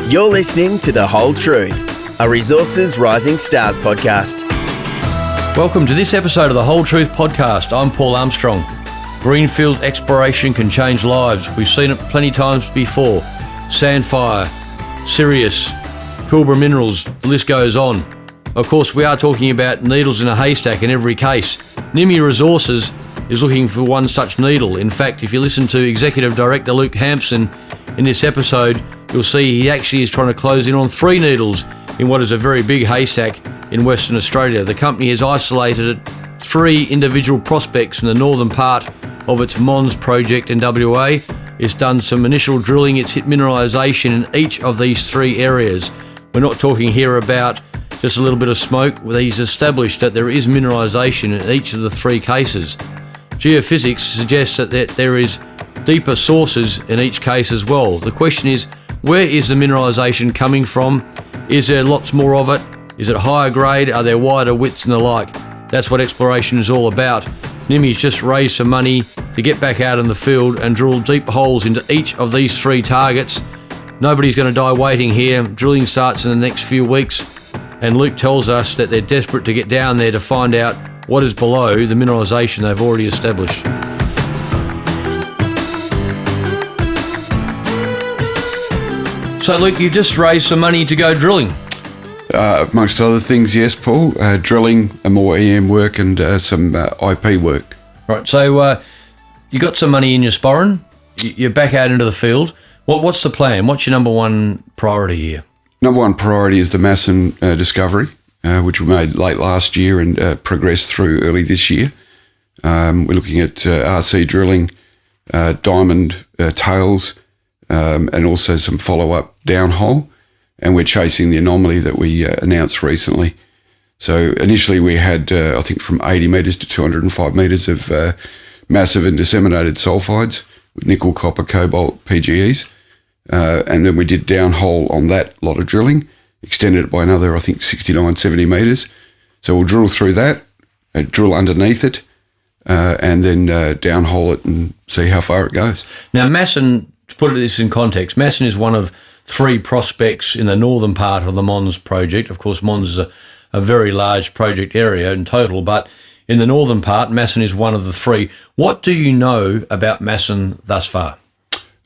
You're listening to The Whole Truth, a Resources Rising Stars podcast. Welcome to this episode of The Whole Truth podcast. I'm Paul Armstrong. Greenfield exploration can change lives. We've seen it plenty times before. Sandfire, Sirius, Pilbara Minerals, the list goes on. Of course, we are talking about needles in a haystack in every case. Nimy Resources is looking for one such needle. In fact, if you listen to Executive Director Luke Hampson in this episode, you'll see he actually is trying to close in on 3 needles in what is a very big haystack in Western Australia. The company has isolated 3 individual prospects in the northern part of its Mons Project in WA. It's done some initial drilling. It's hit mineralisation in each of these 3 areas. We're not talking here about just a little bit of smoke. He's established that there is mineralisation in each of the 3 cases. Geophysics suggests that there is deeper sources in each case as well. The question is, where is the mineralisation coming from? Is there lots more of it? Is it higher grade? Are there wider widths and the like? That's what exploration is all about. Nimy's just raised some money to get back out in the field and drill deep holes into each of these 3 targets. Nobody's going to die waiting here. Drilling starts in the next few weeks, and Luke tells us that they're desperate to get down there to find out what is below the mineralisation they've already established. So Luke, you just raised some money to go drilling. Amongst other things, yes, Paul. Drilling, more EM work and some IP work. Right, so you got some money in your sporran. You're back out into the field. What's the plan? What's your number one priority here? Number one priority is the Masson discovery, which we made late last year and progressed through early this year. We're looking at RC drilling, diamond tails, and also some follow-up downhole. And we're chasing the anomaly that we announced recently. So initially we had, I think, from 80 metres to 205 metres of massive and disseminated sulfides with nickel, copper, cobalt, PGEs. And then we did downhole on that lot of drilling, extended it by another, I think, 69, 70 metres. So we'll drill through that, drill underneath it, and then downhole it and see how far it goes. Now, Masson, to put this in context, Masson is one of 3 prospects in the northern part of the Mons Project. Of course, Mons is a very large project area in total, but in the northern part, Masson is one of the 3. What do you know about Masson thus far?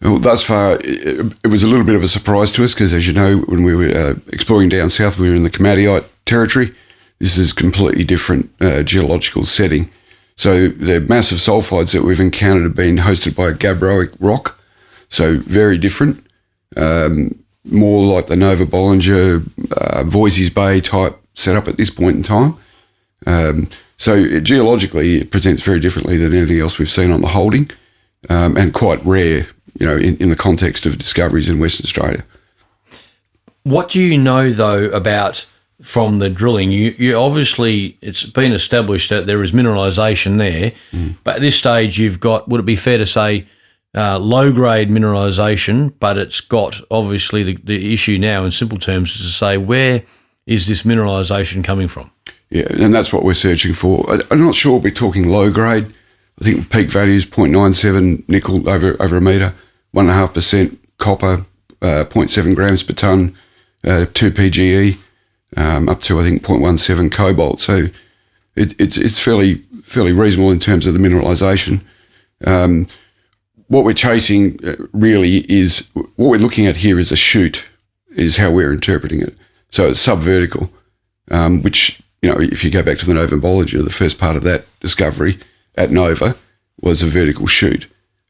Well, thus far, it was a little bit of a surprise to us because, as you know, when we were exploring down south, we were in the Komatiite territory. This is a completely different geological setting. So the massive sulfides that we've encountered have been hosted by a gabbroic rock, so very different. More like the Nova Bollinger, Voisey's Bay type setup at this point in time. So geologically, it presents very differently than anything else we've seen on the holding, and quite rare, you know, in the context of discoveries in Western Australia. What do you know, though, about from the drilling? You obviously, it's been established that there is mineralisation there, but at this stage you've got, would it be fair to say, low-grade mineralisation, but it's got, obviously, the issue now in simple terms is to say, where is this mineralisation coming from? Yeah, and that's what we're searching for. I'm not sure we're talking low-grade. I think peak value is 0.97 nickel over a metre, 1.5% copper, 0.7 grams per tonne, 2 PGE, up to, I think, 0.17 cobalt. So it's fairly reasonable in terms of the mineralisation. What we're chasing really is, what we're looking at here is a shoot, is how we're interpreting it. So it's subvertical, which, you know, if you go back to the Nova Bollinger, the first part of that discovery at Nova was a vertical shoot.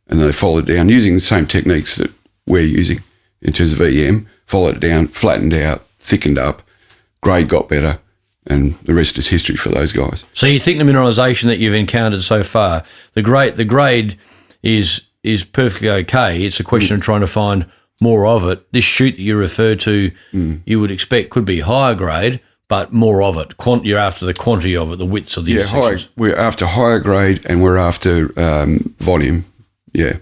And they followed down using the same techniques that we're using in terms of EM, followed it down, flattened out, thickened up, grade got better, and the rest is history for those guys. So you think the mineralisation that you've encountered so far, the grade is perfectly okay. It's a question of trying to find more of it. This shoot that you referred to, you would expect could be higher grade, but more of it. You're after the quantity of it, the widths of the intersections. We're after higher grade and we're after volume. Yeah.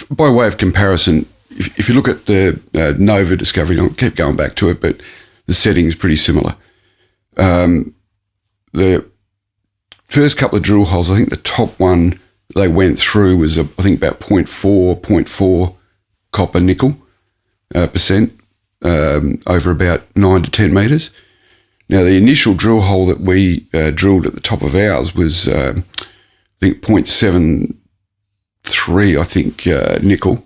By way of comparison, if you look at the Nova discovery, I'll keep going back to it, but the setting is pretty similar. The first couple of drill holes, I think the top one they went through was, I think, about 0.4 copper nickel percent. over about 9 to 10 metres. Now, the initial drill hole that we drilled at the top of ours was, I think, 0.73, I think, nickel,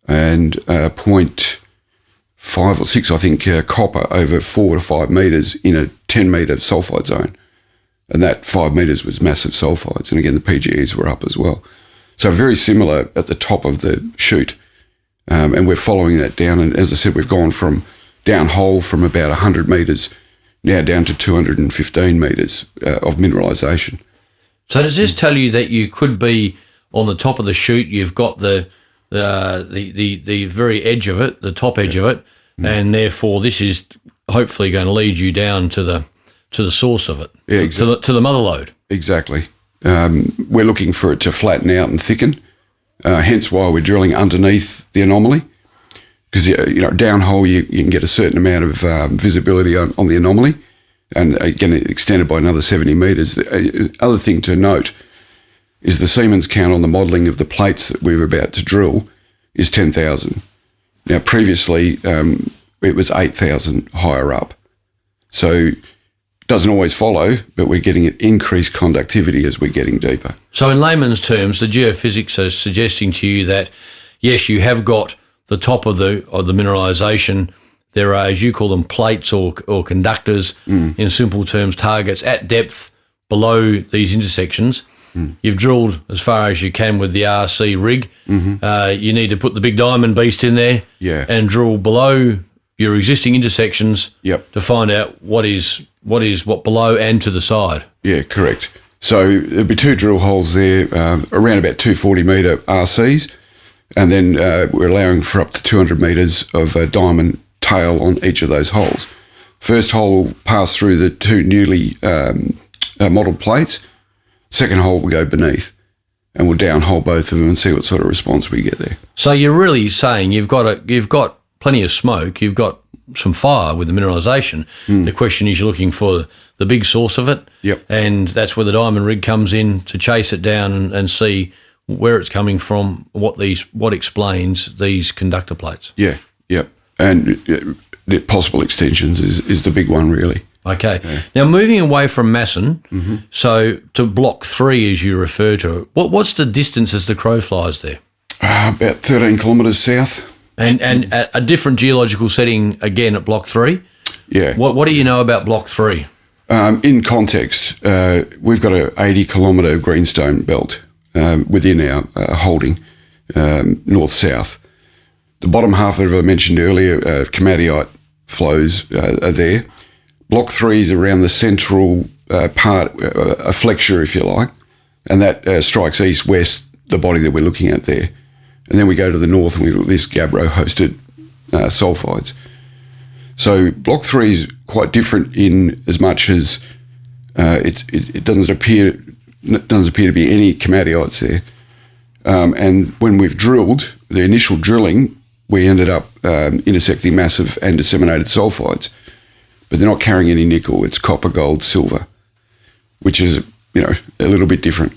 and 0.5 or 6, I think, copper over 4 to 5 metres in a 10-metre sulphide zone. And that 5 metres was massive sulphides. And again, the PGEs were up as well. So very similar at the top of the chute. And we're following that down. And as I said, we've gone from downhole from about 100 metres now down to 215 metres of mineralisation. So does this tell you that you could be on the top of the chute, you've got the very edge of it, the top edge of it, and therefore this is hopefully going to lead you down to the source of it, to the mother lode. Exactly. We're looking for it to flatten out and thicken, hence why we're drilling underneath the anomaly, because downhole you can get a certain amount of visibility on the anomaly, and again it extended by another 70 metres. The other thing to note is the Siemens count on the modelling of the plates that we were about to drill is 10,000. Now previously it was 8,000 higher up. So it doesn't always follow, but we're getting increased conductivity as we're getting deeper. So in layman's terms, the geophysics are suggesting to you that, yes, you have got the top of the mineralisation. There are, as you call them, plates or conductors, in simple terms, targets at depth below these intersections. You've drilled as far as you can with the RC rig. You need to put the big diamond beast in there and drill below your existing intersections to find out what below and to the side. Yeah, correct. So there'll be 2 drill holes there, around about 240 metre RCs, and then we're allowing for up to 200 metres of diamond tail on each of those holes. First hole will pass through the 2 newly modelled plates. Second hole will go beneath, and we'll downhole both of them and see what sort of response we get there. So you're really saying you've got plenty of smoke, you've got some fire with the mineralisation. The question is you're looking for the big source of it, and that's where the diamond rig comes in to chase it down and see where it's coming from, what explains these conductor plates. And the possible extensions is the big one, really. Okay. Now, moving away from Masson, so to Block 3, as you refer to it, what's the distance as the crow flies there? About 13 kilometres south. And a different geological setting again at Block 3? Yeah. What do you know about Block 3? In context, we've got an 80-kilometre greenstone belt within our holding, north-south. The bottom half of it I mentioned earlier, komatiite flows are there. Block 3 is around the central part, a flexure, if you like, and that strikes east-west, the body that we're looking at there. And then we go to the north and we look at this gabbro-hosted sulphides. So Block 3 is quite different in as much as it doesn't appear to be any komatiites there. And when we've drilled, the initial drilling, we ended up intersecting massive and disseminated sulphides. But they're not carrying any nickel. It's copper, gold, silver, which is, a little bit different.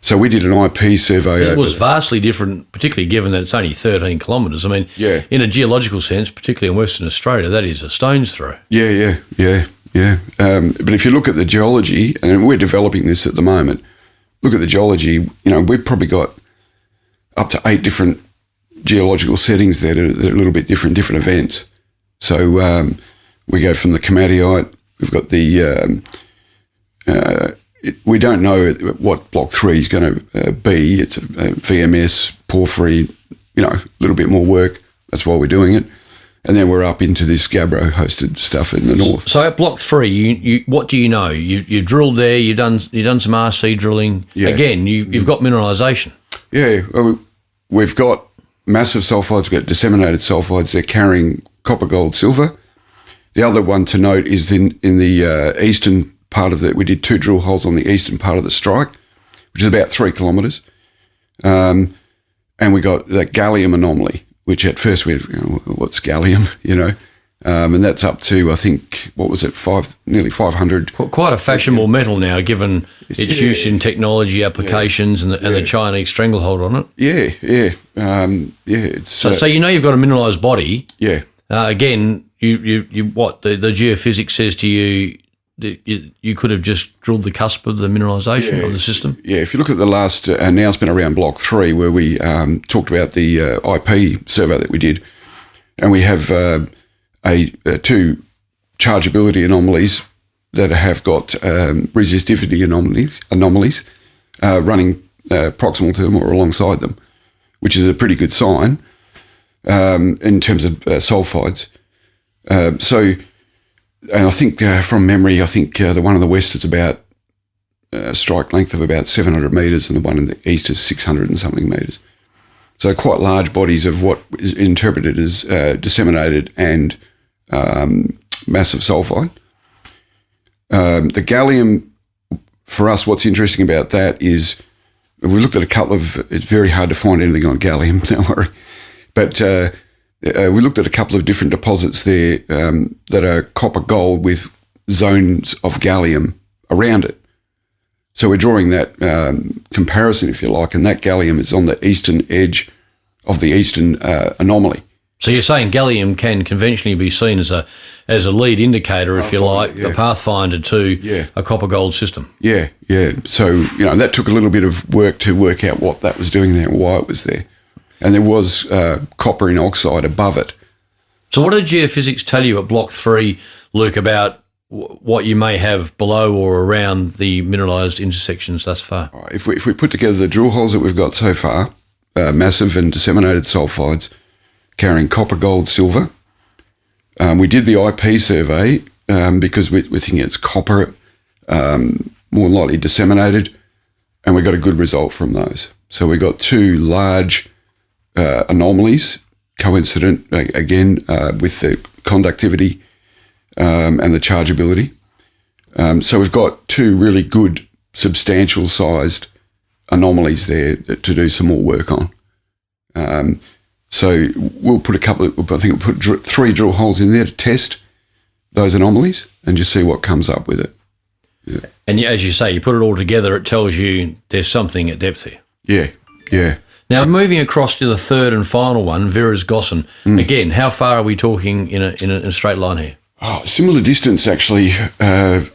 So we did an IP survey. It was vastly different, particularly given that it's only 13 kilometres. I mean, in a geological sense, particularly in Western Australia, that is a stone's throw. Yeah. But if you look at the geology, and we're developing this at the moment, look at the geology, we've probably got up to 8 different geological settings there that are a little bit different events. So we go from the komatiite, we've got the... we don't know what Block 3 is going to be. It's a VMS, porphyry, a little bit more work. That's why we're doing it. And then we're up into this gabbro-hosted stuff in the north. So at Block 3, you what do you know? You drilled there. You've done some RC drilling. Yeah. Again, you've got mineralisation. Yeah, we've got massive sulphides. We've got disseminated sulphides. They're carrying copper, gold, silver. The other one to note is in the eastern part of we did 2 drill holes on the eastern part of the strike, which is about 3 kilometres. And we got that gallium anomaly, which at first we what's gallium, and that's up to, I think, what was it, nearly 500. Quite a fashionable metal now, given its use in technology applications and the Chinese stranglehold on it. Yeah. So you've got a mineralised body. Yeah. Again, what the geophysics says to you, you could have just drilled the cusp of the mineralisation of the system. Yeah, if you look at the last announcement around Block 3, where we talked about the IP survey that we did, and we have two chargeability anomalies that have got resistivity anomalies running proximal to them or alongside them, which is a pretty good sign in terms of sulfides. And I think from memory, the one in the west is about strike length of about 700 metres, and the one in the east is 600 and something metres. So quite large bodies of what is interpreted as disseminated and massive sulfide. The gallium, for us, what's interesting about that is we looked at a couple of, it's very hard to find anything on gallium, don't worry, but we looked at a couple of different deposits there that are copper gold with zones of gallium around it. So we're drawing that comparison, if you like, and that gallium is on the eastern edge of the eastern anomaly. So you're saying gallium can conventionally be seen as a lead indicator, if you like, a pathfinder to a copper gold system. Yeah. So, that took a little bit of work to work out what that was doing there and why it was there. And there was copper in oxide above it. So what did geophysics tell you at Block 3, Luke, about what you may have below or around the mineralised intersections thus far? If we put together the drill holes that we've got so far, massive and disseminated sulfides, carrying copper, gold, silver. We did the IP survey because we're thinking it's copper, more likely disseminated, and we got a good result from those. So we got two large anomalies, coincident, again, with the conductivity and the chargeability. So we've got two really good, substantial-sized anomalies there to do some more work on. So we'll put we'll put 3 drill holes in there to test those anomalies and just see what comes up with it. Yeah. And as you say, you put it all together, it tells you there's something at depth here. Yeah. Now, moving across to the third and final one, Vera's Gossan. Again, how far are we talking in a straight line here? Similar distance, actually. I'd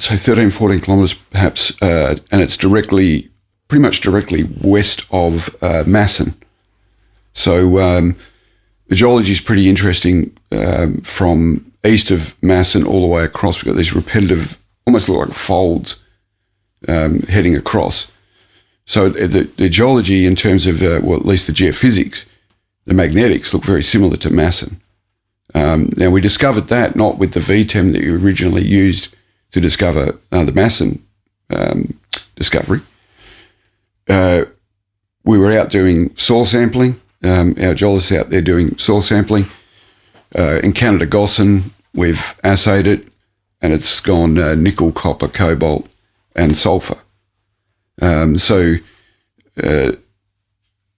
say 13, 14 kilometres perhaps, and it's pretty much directly west of Masson. So the geology is pretty interesting from east of Masson all the way across. We've got these repetitive, almost look like folds heading across. So the geology in terms of, at least the geophysics, the magnetics look very similar to Masson. Now, we discovered that not with the VTEM that you originally used to discover the Masson discovery. We were out doing soil sampling. Our geologists out there doing soil sampling, encountered a Gossan, we've assayed it, and it's gone nickel, copper, cobalt, and sulphur. So that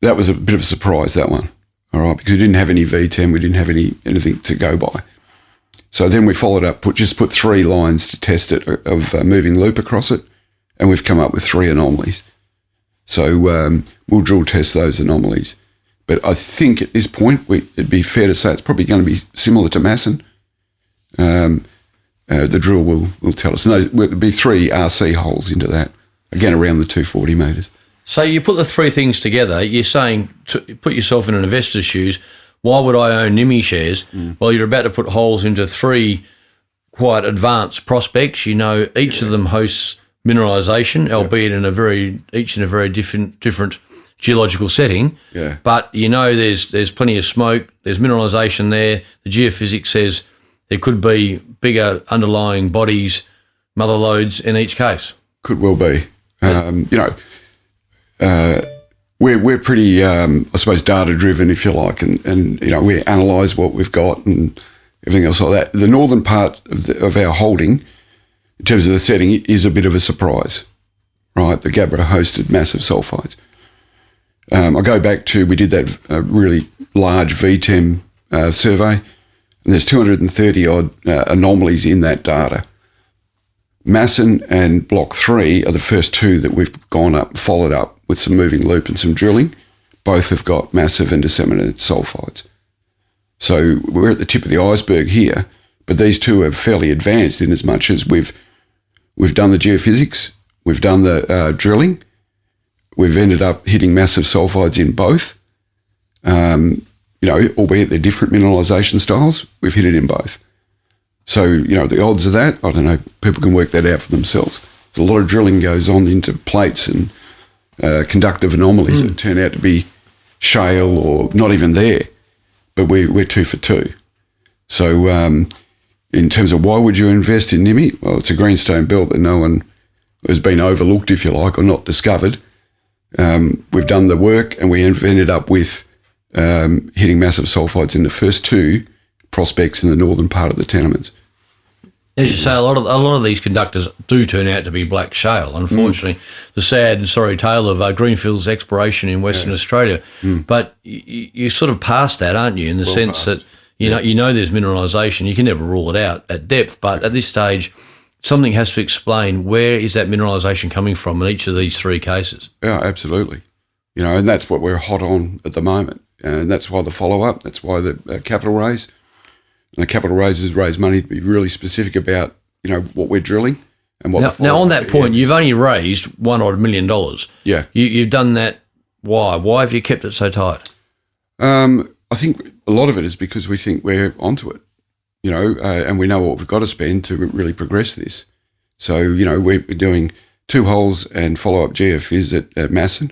was a bit of a surprise, that one, all right, because we didn't have any VTEM, we didn't have anything to go by. So then we followed up, put 3 lines to test it of moving loop across it, and we've come up with 3 anomalies. So we'll drill test those anomalies. But I think at this point, it'd be fair to say it's probably going to be similar to Masson. The drill will tell us. And there'll be 3 RC holes into that, again, around the 240 metres. So you put the 3 things together, you're saying, put yourself in an investor's shoes, why would I own Nimy shares? Well, you're about to put holes into 3 quite advanced prospects. Each of them hosts mineralisation, albeit each in a very different geological setting. Yeah. But there's plenty of smoke, there's mineralisation there. The geophysics says there could be bigger underlying bodies, mother lodes in each case. Could well be. We're pretty, I suppose, data driven, if you like, and we analyse what we've got and everything else like that. The northern part of our holding, in terms of the setting, is a bit of a surprise, right? The Gabbro hosted massive sulfides. I go back to, we did that really large VTEM survey, and there's 230 odd anomalies in that data. Masson and Block 3 are the first 2 that we've followed up with some moving loop and some drilling. Both have got massive and disseminated sulfides. So we're at the tip of the iceberg here, but these two are fairly advanced in as much as we've done the geophysics, we've done the drilling, we've ended up hitting massive sulfides in both. Albeit they're different mineralisation styles, we've hit it in both. So, the odds of that, I don't know, people can work that out for themselves. A lot of drilling goes on into plates and conductive anomalies that turn out to be shale or not even there, but we're 2 for 2. So in terms of why would you invest in Nimy? Well, it's a greenstone belt that no one has been overlooked, if you like, or not discovered. We've done the work and we ended up with hitting massive sulfides in the first 2 prospects in the northern part of the tenements. As you say, a lot of these conductors do turn out to be black shale. Unfortunately, the sad and sorry tale of Greenfield's exploration in Western Australia. But you're sort of past that, aren't you? In the sense that you know there's mineralisation. You can never rule it out at depth, but at this stage, something has to explain where is that mineralisation coming from in each of these 3 cases. Yeah, absolutely. And that's what we're hot on at the moment, and that's why the follow up. That's why the capital raise. And the capital raisers raise money to be really specific about, what we're drilling and what. Now on that point, you've only raised $1 million. Yeah, you've done that. Why? Why have you kept it so tight? I think a lot of it is because we think we're onto it, and we know what we've got to spend to really progress this. So, we're doing 2 holes and follow up geophys at Masson,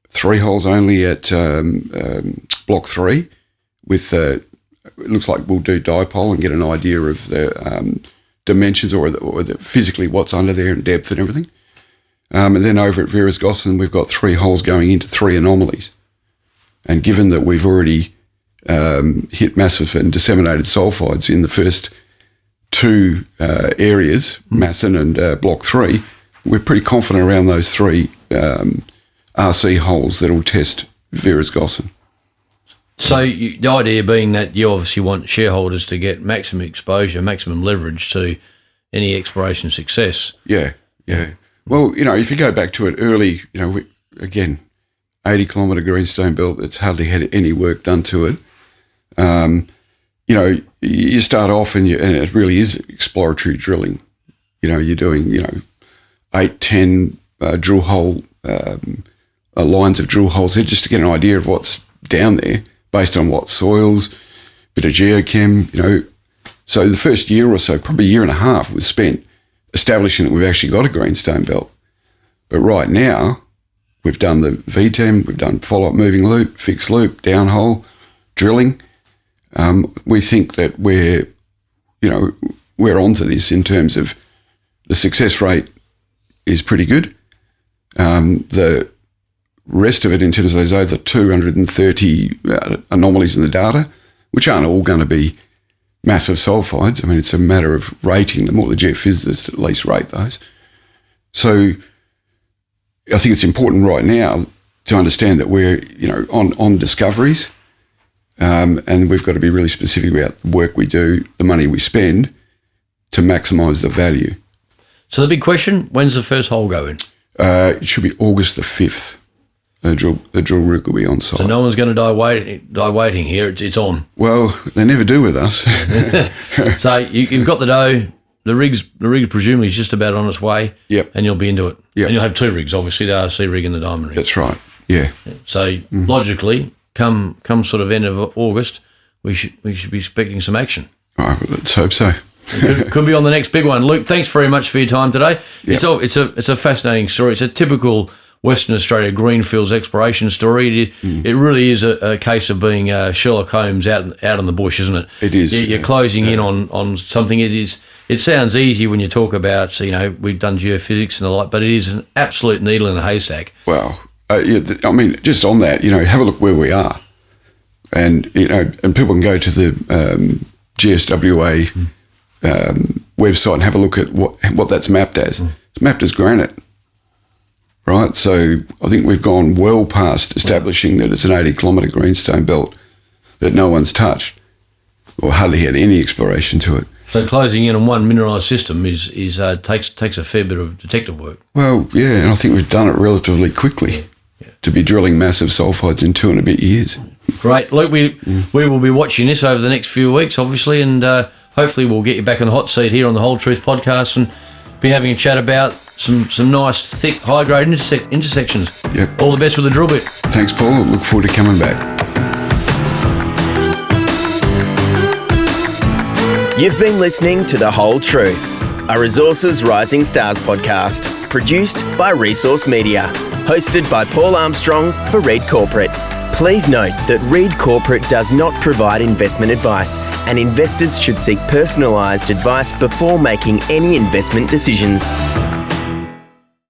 3 holes only at Block 3 with. It looks like we'll do dipole and get an idea of the dimensions or the physically what's under there and depth and everything. And then over at Veras Gosselin, we've got 3 holes going into 3 anomalies. And given that we've already hit massive and disseminated sulfides in the first 2 areas, Masson and Block 3, we're pretty confident around those 3 RC holes that will test Veras Gosselin. So the idea being that you obviously want shareholders to get maximum exposure, maximum leverage to any exploration success. Yeah. Well, if you go back to it early, 80-kilometre greenstone belt that's hardly had any work done to it. You start off and it really is exploratory drilling. You're doing, 8, 10 drill hole lines of drill holes there just to get an idea of what's down there, based on what soils, bit of geochem, So the first year or so, probably a year and a half, was spent establishing that we've actually got a greenstone belt. But right now, we've done the VTEM, we've done follow-up moving loop, fixed loop, downhole, drilling. We think that we're onto this in terms of the success rate is pretty good. The rest of it in terms of those over 230 anomalies in the data, which aren't all going to be massive sulfides. I mean, it's a matter of rating them, or the geophysicists at least rate those. So I think it's important right now to understand that we're, on discoveries, and we've got to be really specific about the work we do, the money we spend to maximise the value. So the big question, when's the first hole go in? It should be August the 5th. The drill rig will be on site. So no one's going to die waiting here. It's on. Well, they never do with us. So you've got the dough. The rig presumably is just about on its way. Yep. And you'll be into it. Yep. And you'll have 2 rigs, obviously, the RC rig and the diamond rig. That's right. Yeah. So logically, come sort of end of August, we should be expecting some action. All right, let's hope so. Could be on the next big one. Luke, thanks very much for your time today. Yep. It's a fascinating story. It's a typical Western Australia greenfields exploration story. It really is a case of being Sherlock Holmes out in the bush, isn't it? It is. You're closing in on something. It sounds easy when you talk about, we've done geophysics and the like, but it is an absolute needle in a haystack. Well, just on that, have a look where we are. And, and people can go to the GSWA website and have a look at what that's mapped as. It's mapped as granite. Right, so I think we've gone well past establishing that it's an 80-kilometre greenstone belt that no one's touched or hardly had any exploration to it. So closing in on one mineralised system takes a fair bit of detective work. Well, yeah, and I think we've done it relatively quickly to be drilling massive sulfides in 2 and a bit years. Great. Luke, we will be watching this over the next few weeks, obviously, and hopefully we'll get you back on the hot seat here on the Whole Truth podcast and be having a chat about some nice, thick, high-grade intersections. Yep. All the best with the drill bit. Thanks, Paul. Look forward to coming back. You've been listening to The Whole Truth, a Resources Rising Stars podcast, produced by Resource Media, hosted by Paul Armstrong for Reed Corporate. Please note that Reed Corporate does not provide investment advice, and investors should seek personalised advice before making any investment decisions.